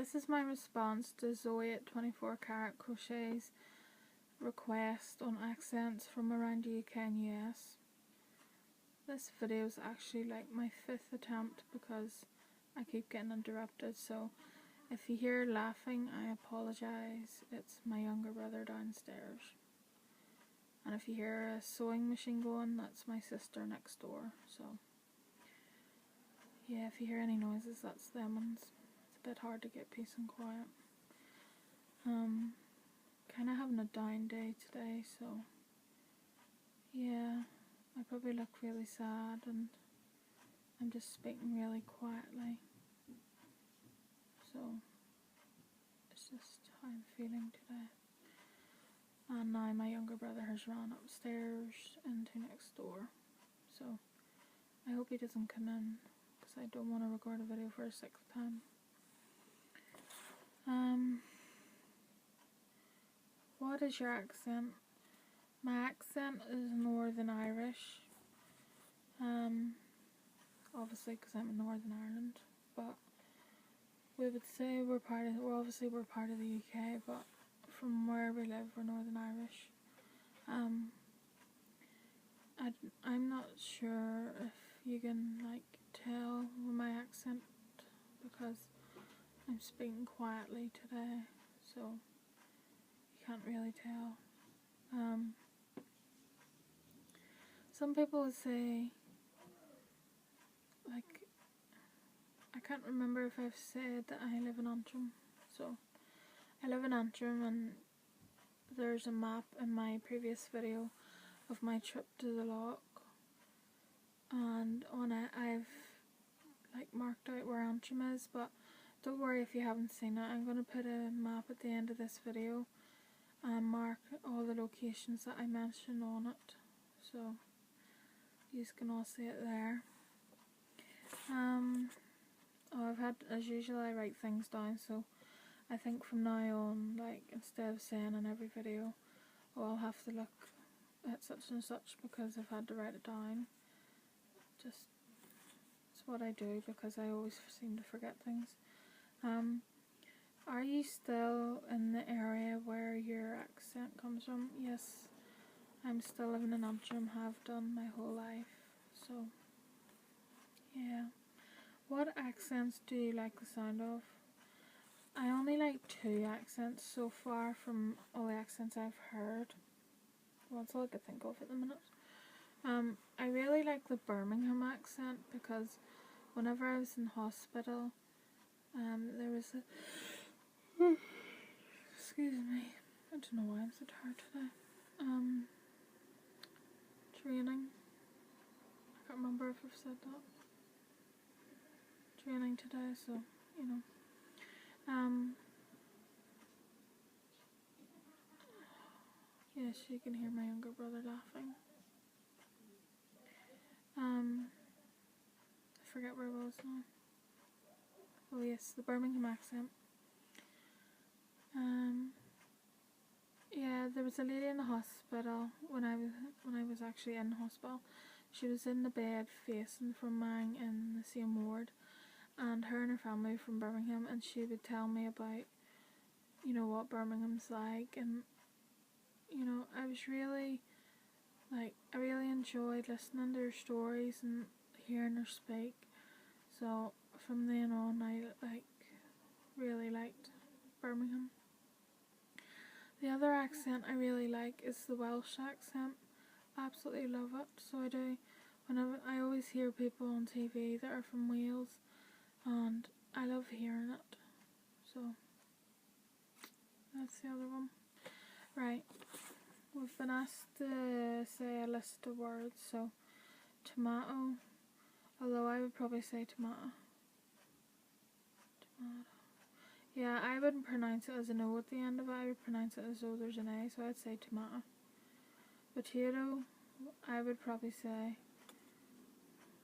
this is my response to Zoe at 24CarotCrochet's request on accents from around the UK and US. This video is actually like my 5th attempt because I keep getting interrupted, so if you hear laughing, I apologise. It's my younger brother downstairs. And if you hear a sewing machine going, that's my sister next door. So yeah, if you hear any noises, that's them ones. It's a bit hard to get peace and quiet. Kind of having a down day today, so yeah, I probably look really sad and I'm just speaking really quietly. So it's just how I'm feeling today. And now my younger brother has run upstairs into next door, so I hope he doesn't come in because I don't want to record a video for a 6th time. What is your accent? My accent is Northern Irish. Obviously because I'm in Northern Ireland, but we would say we're part of the UK, but from where we live, we're Northern Irish. I'm not sure if you can like tell with my accent because I'm speaking quietly today, so you can't really tell. Some people would say, like, I can't remember if I've said that I live in Antrim. So I live in Antrim, and there's a map in my previous video of my trip to the loch, and on it I've like marked out where Antrim is, but don't worry if you haven't seen it. I'm going to put a map at the end of this video and mark all the locations that I mentioned on it, so you can all see it there. I've had, as usual, I write things down, so I think from now on, like, instead of saying in every video, oh, I'll have to look at such and such because I've had to write it down. Just, it's what I do because I always seem to forget things. Are you still in the area where your accent comes from? Yes, I'm still living in Antrim, have done my whole life, so yeah. What accents do you like the sound of? I only like 2 accents so far from all the accents I've heard. Well, that's all I could think of at the minute. I really like the Birmingham accent because whenever I was in hospital, there was a excuse me, I don't know why I'm so tired today. Training. I can't remember if I've said that. Training today, so you know. Yes, you can hear my younger brother laughing. I forget where I was now. Oh yes, the Birmingham accent. Yeah, there was a lady in the hospital when I was actually in hospital. She was in the bed facing from mine in the same ward, and her and her family were from Birmingham, and she would tell me about, you know, what Birmingham's like, and you know, I was really, like, I really enjoyed listening to her stories and hearing her speak. So from then on, I really liked Birmingham. The other accent I really like is the Welsh accent. Absolutely love it. So I do. Whenever I always hear people on TV that are from Wales, and I love hearing it. So that's the other one. Right. We've been asked to say a list of words. So tomato. Although I would probably say tomato. Tomato. Yeah, I wouldn't pronounce it as an O at the end of it. I would pronounce it as though there's an A, so I'd say tomato. Potato, I would probably say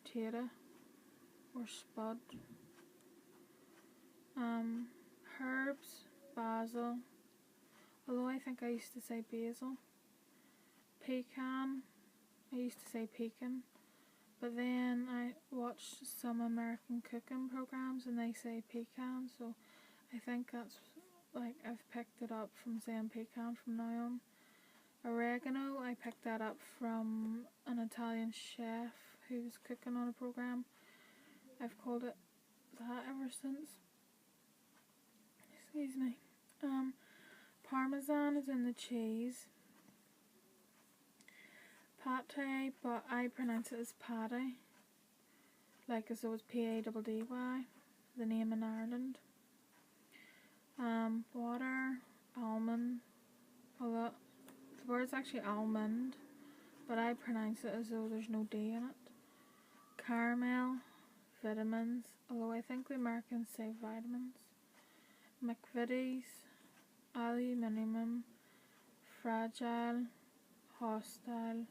potato or spud. Herbs, basil. Although I think I used to say basil. Pecan, I used to say pecan. But then I watched some American cooking programs and they say pecan, so I think that's, like, I've picked it up from Zen Pecan from now on. Oregano, I picked that up from an Italian chef who was cooking on a program. I've called it that ever since. Excuse me. Parmesan is in the cheese. Pate, but I pronounce it as patty, like as though it's P-A-D-D-Y, the name in Ireland. Water, almond, although the word's actually almond, but I pronounce it as though there's no D in it. Caramel, vitamins, although I think the Americans say vitamins. McVitie's, aluminium, fragile, hostile,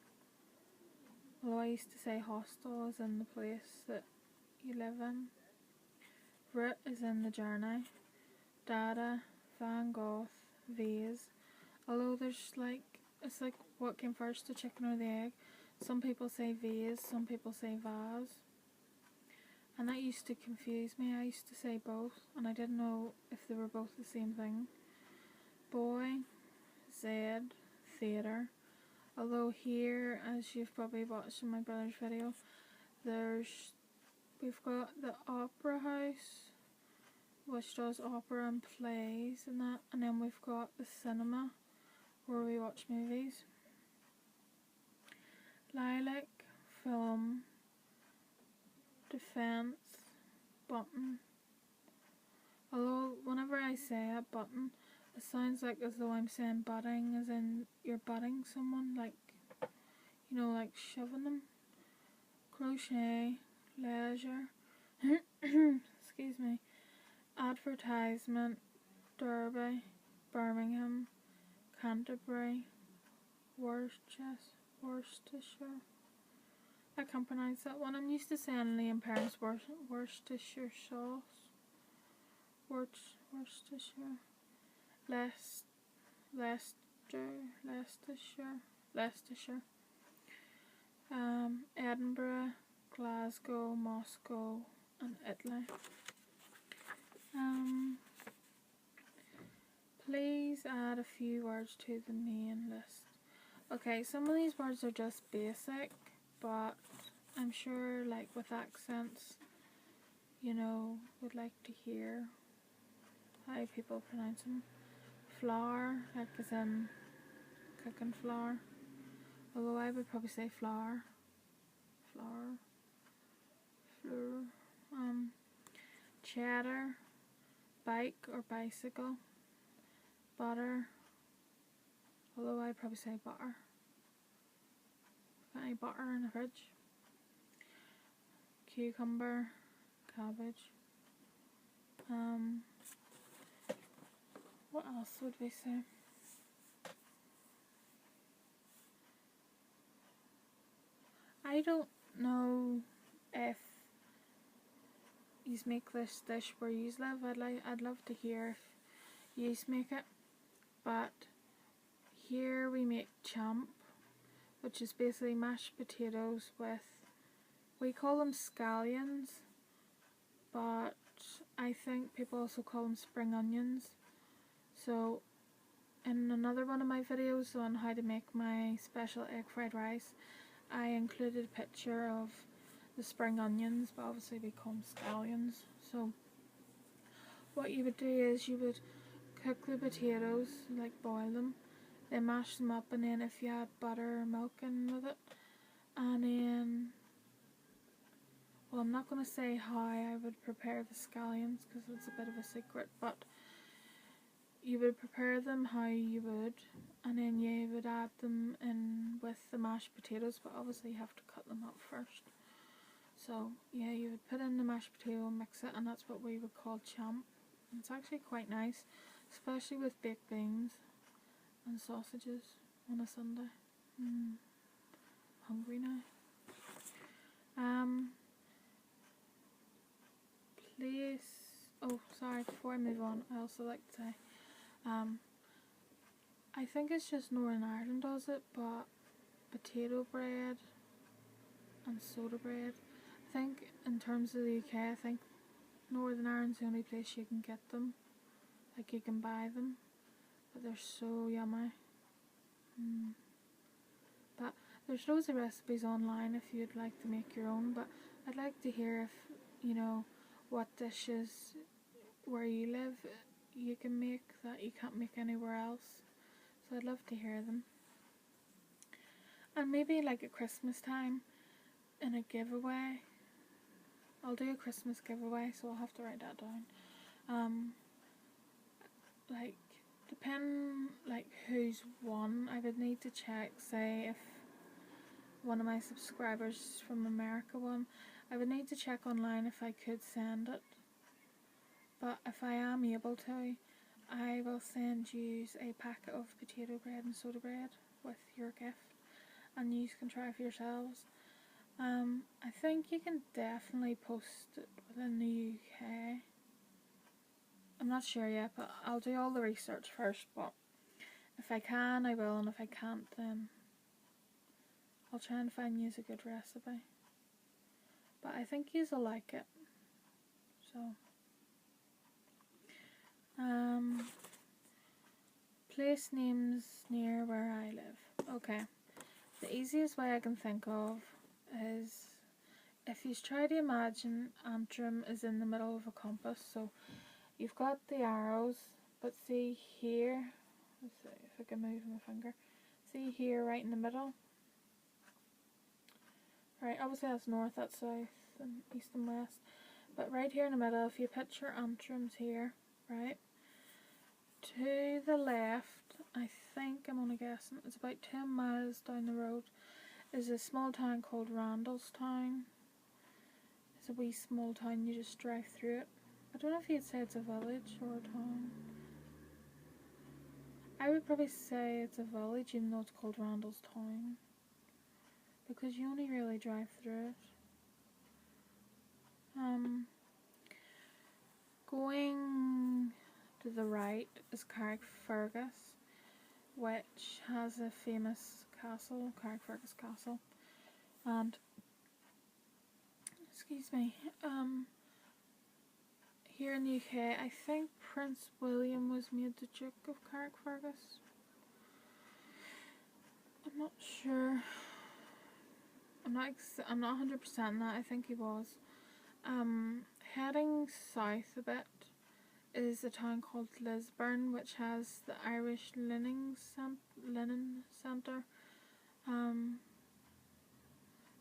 although I used to say hostel is in the place that you live in. Root is in the journey. Dada, Van Gogh, vase, although there's like, it's like what came first, the chicken or the egg. Some people say vase, some people say vase, and that used to confuse me. I used to say both and I didn't know if they were both the same thing. Boy, Zed, theatre, although here, as you've probably watched in my brother's video, we've got the opera house, which does opera and plays and that, and then we've got the cinema where we watch movies. Lilac, film, defense, button, although whenever I say a button, it sounds like as though I'm saying butting, as in you're butting someone, like, you know, like shoving them. Crochet, leisure, excuse me, advertisement, Derby, Birmingham, Canterbury, Worcestershire. I can't pronounce that one. I'm used to saying Liam Parents Worcestershire sauce. Worcestershire. Leicestershire. Edinburgh, Glasgow, Moscow, and Italy. Please add a few words to the main list. Okay, some of these words are just basic, but I'm sure, like, with accents, you know, would like to hear how people pronounce them. Flour, like as in cooking flour, although I would probably say flour. Cheddar, bike or bicycle. Butter, although I'd probably say butter. Got any butter in the fridge? Cucumber, cabbage. What else would we say? I don't know if you make this dish where you live. I'd love to hear if you make it. But here we make champ, which is basically mashed potatoes with, we call them scallions, but I think people also call them spring onions. So in another one of my videos on how to make my special egg fried rice, I included a picture of the spring onions, but obviously we call them scallions. So what you would do is you would cook the potatoes, like boil them, then mash them up, and then if you add butter or milk in with it, and then, well, I'm not going to say how I would prepare the scallions because it's a bit of a secret, but you would prepare them how you would, and then you would add them in with the mashed potatoes, but obviously you have to cut them up first. So yeah, you would put in the mashed potato and mix it, and that's what we would call champ. And it's actually quite nice, especially with baked beans and sausages on a Sunday. Hungry now. Before I move on, I also like to say, I think it's just Northern Ireland does it, but potato bread and soda bread, I think in terms of the UK, I think Northern Ireland's the only place you can get them. Like you can buy them, but they're so yummy. But there's loads of recipes online if you'd like to make your own, but I'd like to hear if, you know, what dishes where you live you can make that you can't make anywhere else. So I'd love to hear them. And maybe like at Christmas time in a giveaway. I'll do a Christmas giveaway, so I'll have to write that down. Like, depending like who's won, I would need to check, say if one of my subscribers from America won, I would need to check online if I could send it. But if I am able to, I will send you a packet of potato bread and soda bread with your gift, and you can try for yourselves. I think you can definitely post it within the UK. I'm not sure yet, but I'll do all the research first. But if I can, I will, and if I can't, then I'll try and find you a good recipe. But I think you'll like it. So, place names near where I live. Okay, the easiest way I can think of is if you try to imagine Antrim is in the middle of a compass. So you've got the arrows, but see here, let's see if I can move my finger, see here right in the middle, right, obviously that's north, that's south, and east and west, but right here in the middle, if you picture Antrim's here, right, to the left, I think, I'm only guessing, it's about 10 miles down the road, is a small town called Randallstown. It's a wee small town, you just drive through it. I don't know if you'd say it's a village or a town. I would probably say it's a village, even though it's called Randallstown, because you only really drive through it. Going to the right is Carrickfergus, which has a famous castle, Carrickfergus Castle, and excuse me, here in the UK, I think Prince William was made the Duke of Carrickfergus. I'm not sure. I'm not 100% on that. I think he was. Heading south a bit is a town called Lisburn, which has the Irish Linen Centre.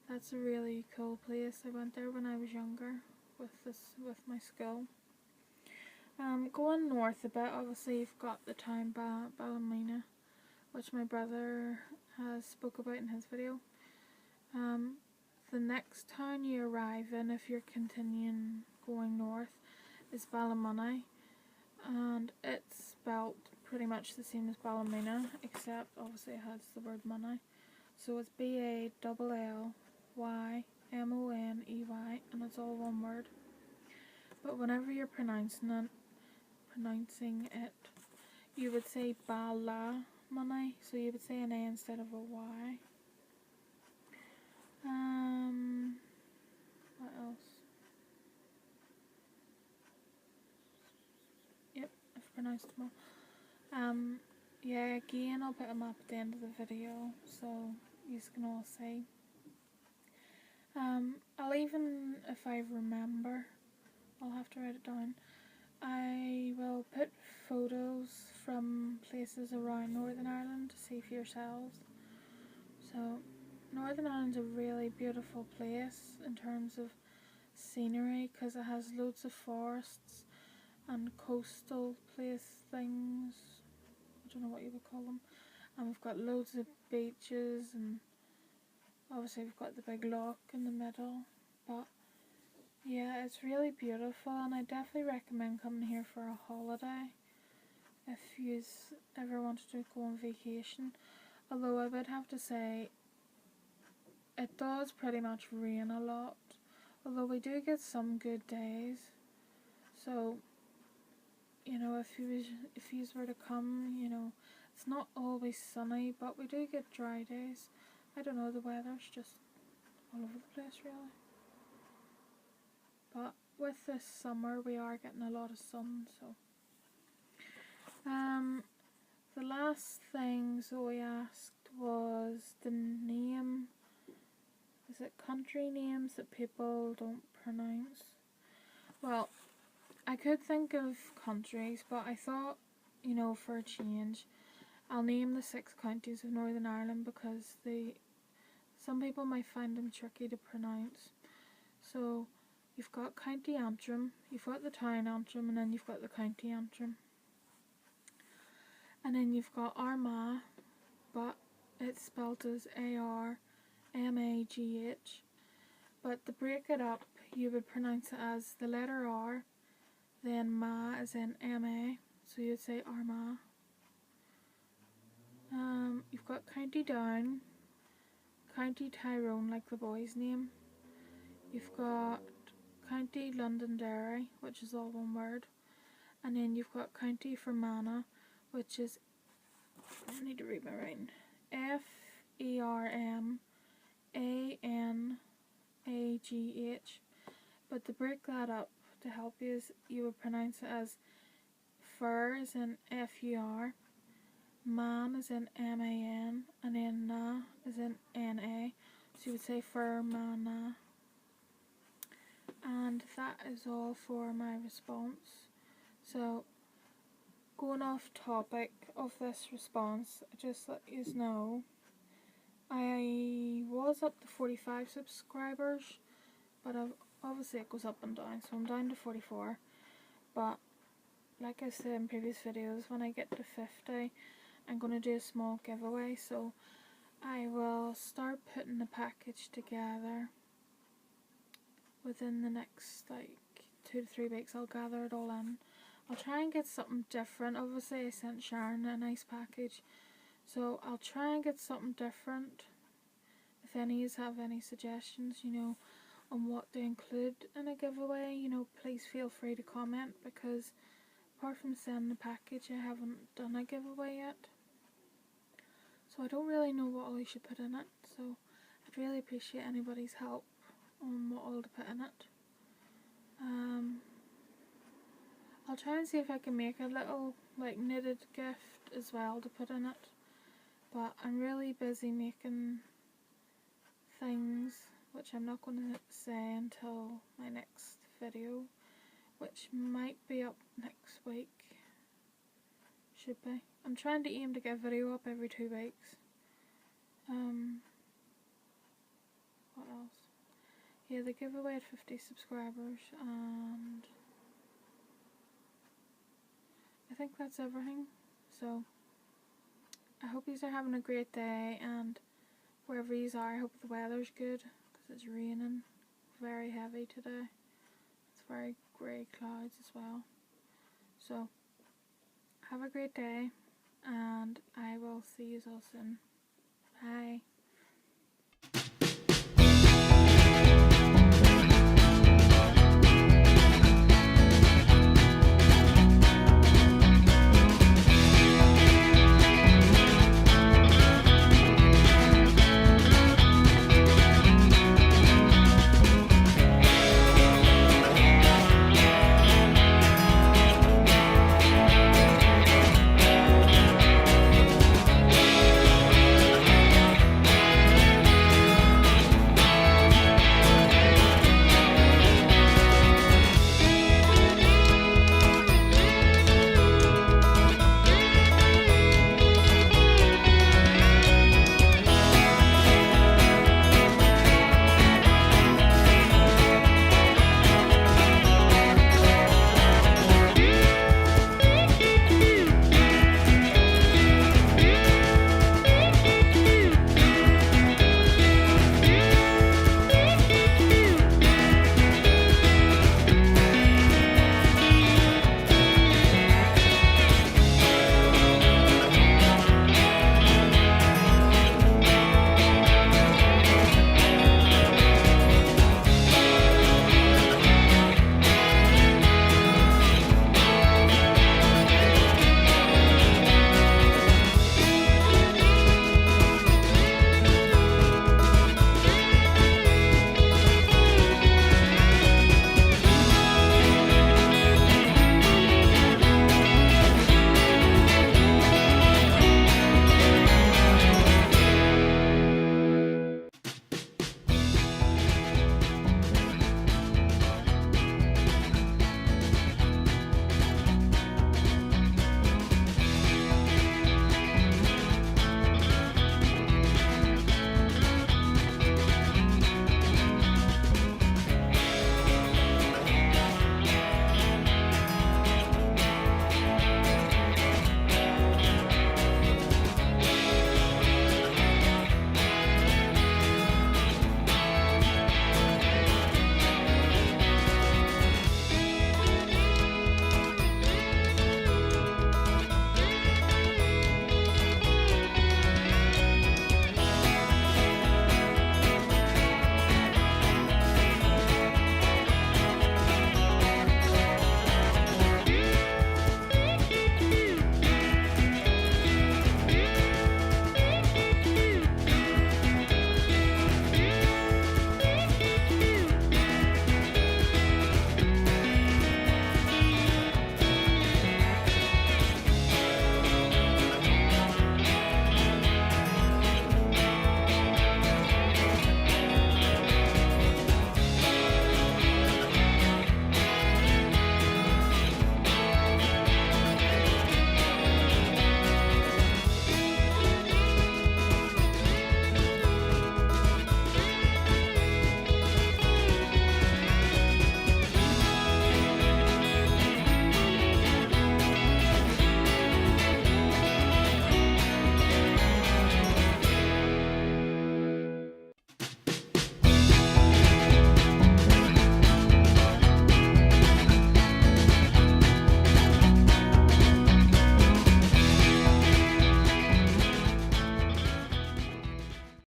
That's a really cool place. I went there when I was younger with my school. Going north a bit, obviously you've got the town Ballymena, which my brother has spoke about in his video. The next town you arrive in, if you're continuing going north, is Ballymoney, and it's spelt pretty much the same as Ballymena, except obviously it has the word money. So it's Ballymoney, and it's all one word. But whenever you're pronouncing it, you would say Ballymoney, so you would say an A instead of a Y. What else? Yep, I've pronounced them all. Yeah, again, I'll put a map at the end of the video, so you can all see. I'll even, if I remember, I'll have to write it down. I will put photos from places around Northern Ireland to see for yourselves. So, Northern Ireland's a really beautiful place in terms of scenery, because it has loads of forests and coastal place things. I don't know what you would call them. And we've got loads of beaches, and obviously we've got the big loch in the middle. But yeah, it's really beautiful, and I definitely recommend coming here for a holiday if you ever wanted to go on vacation. Although I would have to say, it does pretty much rain a lot, although we do get some good days. So, you know, if you were to come, you know, it's not always sunny, but we do get dry days. I don't know, the weather's just all over the place really. But with this summer we are getting a lot of sun, so The last thing Zoe asked was the name. Is it country names that people don't pronounce? Well, I could think of countries, but I thought, you know, for a change, I'll name the 6 counties of Northern Ireland because some people might find them tricky to pronounce. So you've got County Antrim, you've got the town Antrim, and then you've got the county Antrim. And then you've got Armagh, but it's spelled as A-R-M-A-G-H. But to break it up, you would pronounce it as the letter R, then Ma as in M-A, so you'd say Armagh. You've got County Down, County Tyrone, like the boy's name. You've got County Londonderry, which is all one word. And then you've got County Fermanagh, which is, I need to read my writing, F-E-R-M-A-N-A-G-H. But to break that up, to help you, you would pronounce it as Fur as in F-U-R, Man as in M-A-N, and then Na as in N-A. So you would say Fermanagh. And that is all for my response. So, going off topic of this response, just let you know, I was up to 45 subscribers, but obviously it goes up and down, so I'm down to 44. But like I said in previous videos, when I get to 50, I'm going to do a small giveaway, so I will start putting the package together. Within the next like 2 to 3 weeks, I'll gather it all in. I'll try and get something different. Obviously I sent Sharon a nice package, so I'll try and get something different. If any of you have any suggestions, you know, on what to include in a giveaway, you know, please feel free to comment, because apart from sending the package, I haven't done a giveaway yet. So I don't really know what all you should put in it, so I'd really appreciate anybody's help on what all to put in it. I'll try and see if I can make a little like knitted gift as well to put in it, but I'm really busy making things which I'm not going to say until my next video, which might be up next week. Should be. I'm trying to aim to get a video up every 2 weeks. What else? Yeah, the giveaway at 50 subscribers, and I think that's everything. So I hope you are having a great day, and wherever you are, I hope the weather's good, because it's raining very heavy today. It's very grey clouds as well. So have a great day, and I will see you all soon. Bye.